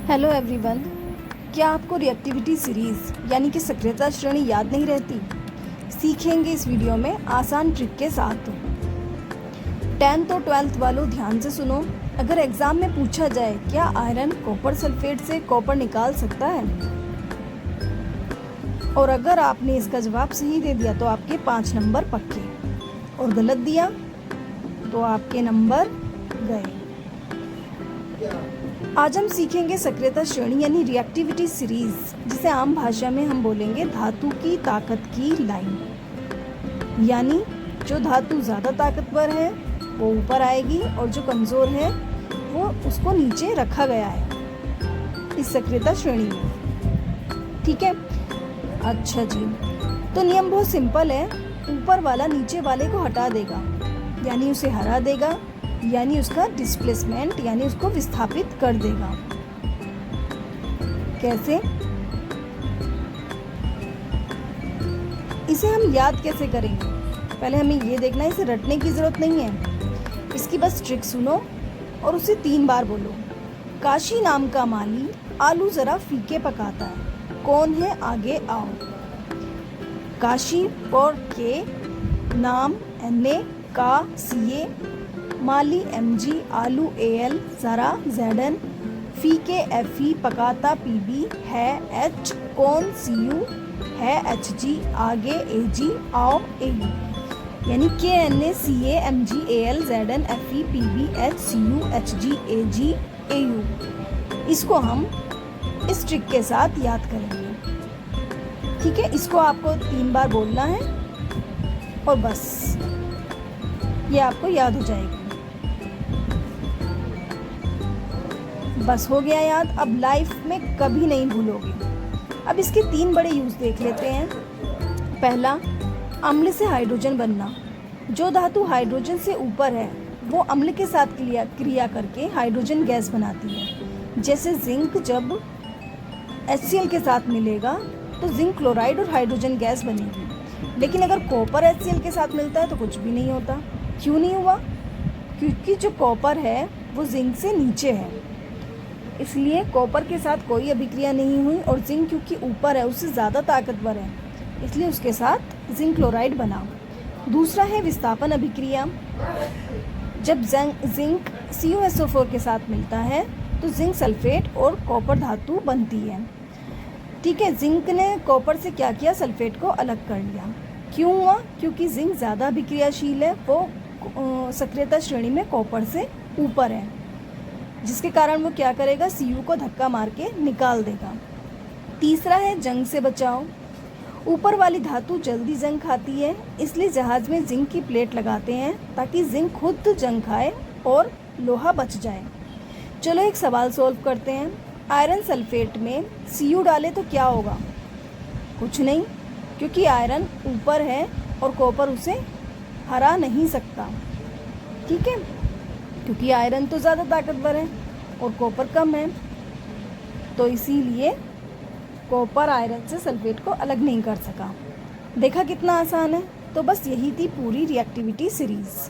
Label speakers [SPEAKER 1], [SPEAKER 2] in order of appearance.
[SPEAKER 1] Hello everyone. क्या आपको reactivity series यानी कि सक्रियता श्रेणी याद नहीं रहती? सीखेंगे इस वीडियो में आसान ट्रिक के साथ। 10th और 12th वालों ध्यान से सुनो। अगर एग्ज़ाम में पूछा जाए क्या आयरन कॉपर सल्फेट से कॉपर निकाल सकता है, और अगर आपने इसका जवाब सही दे दिया तो आपके 5 नंबर पक्के, और गलत दिया तो आपके नंबर गए। आज हम सीखेंगे सक्रियता श्रेणी यानी रिएक्टिविटी सीरीज, जिसे आम भाषा में हम बोलेंगे धातु की ताकत की लाइन। यानी जो धातु ज़्यादा ताकतवर है वो ऊपर आएगी और जो कमज़ोर है वो उसको नीचे रखा गया है इस सक्रियता श्रेणी में। ठीक है, अच्छा जी। तो नियम बहुत सिंपल है। ऊपर वाला नीचे वाले को हटा देगा, यानी उसे हरा देगा, यानी उसका डिस्प्लेसमेंट यानी उसको विस्थापित कर देगा। कैसे? इसे हम याद कैसे करेंगे? पहले हमें ये देखना है, इसे रटने की जरूरत नहीं है। इसकी बस ट्रिक सुनो और उसे 3 बार बोलो। काशी नाम का माली आलू जरा फीके पकाता है, कौन है आगे आओ। काशी और के, नाम NA, का CA, माली MG, आलू AL, जरा ZN, फीके FE, पकाता PB, है H, कौन CU, है HG, आगे AG, आओ AU। यानी KNA CA MG AL ZN FE PB H CU HG AG AU। इसको हम इस ट्रिक के साथ याद करेंगे। ठीक है, इसको आपको 3 बार बोलना है और बस ये आपको याद हो जाएगी। बस हो गया याद, अब लाइफ में कभी नहीं भूलोगे। अब इसके 3 बड़े यूज देख लेते हैं। पहला, अम्ल से हाइड्रोजन बनना। जो धातु हाइड्रोजन से ऊपर है वो अम्ल के साथ क्रिया करके हाइड्रोजन गैस बनाती है। जैसे जिंक जब HCl के साथ मिलेगा तो जिंक क्लोराइड और हाइड्रोजन गैस बनेगी। लेकिन अगर कॉपर HCl के साथ मिलता है तो कुछ भी नहीं होता। क्यों नहीं हुआ? क्योंकि जो कॉपर है वो जिंक से नीचे है, इसलिए कॉपर के साथ कोई अभिक्रिया नहीं हुई। और जिंक क्योंकि ऊपर है, उससे ज़्यादा ताकतवर है, इसलिए उसके साथ जिंक क्लोराइड बना। दूसरा है विस्थापन अभिक्रिया। जब जिंक CuSO4 के साथ मिलता है तो जिंक सल्फेट और कॉपर धातु बनती है। ठीक है, जिंक ने कॉपर से क्या किया? सल्फेट को अलग कर लिया। क्यों हुआ? क्योंकि जिंक ज़्यादा अभिक्रियाशील है, वो सक्रियता श्रेणी में कॉपर से ऊपर है, जिसके कारण वो क्या करेगा? Cu को धक्का मार के निकाल देगा। तीसरा है जंग से बचाव। ऊपर वाली धातु जल्दी जंग खाती है, इसलिए जहाज में जिंक की प्लेट लगाते हैं ताकि जिंक खुद जंग खाए और लोहा बच जाए। चलो एक सवाल सॉल्व करते हैं। आयरन सल्फेट में Cu डाले तो क्या होगा? कुछ नहीं, क्योंकि आयरन ऊपर है और कॉपर उसे हरा नहीं सकता। ठीक है, क्योंकि आयरन तो ज़्यादा ताकतवर है और कॉपर कम है, तो इसीलिए कॉपर आयरन से सल्फेट को अलग नहीं कर सका। देखा कितना आसान है? तो बस यही थी पूरी रिएक्टिविटी सीरीज़।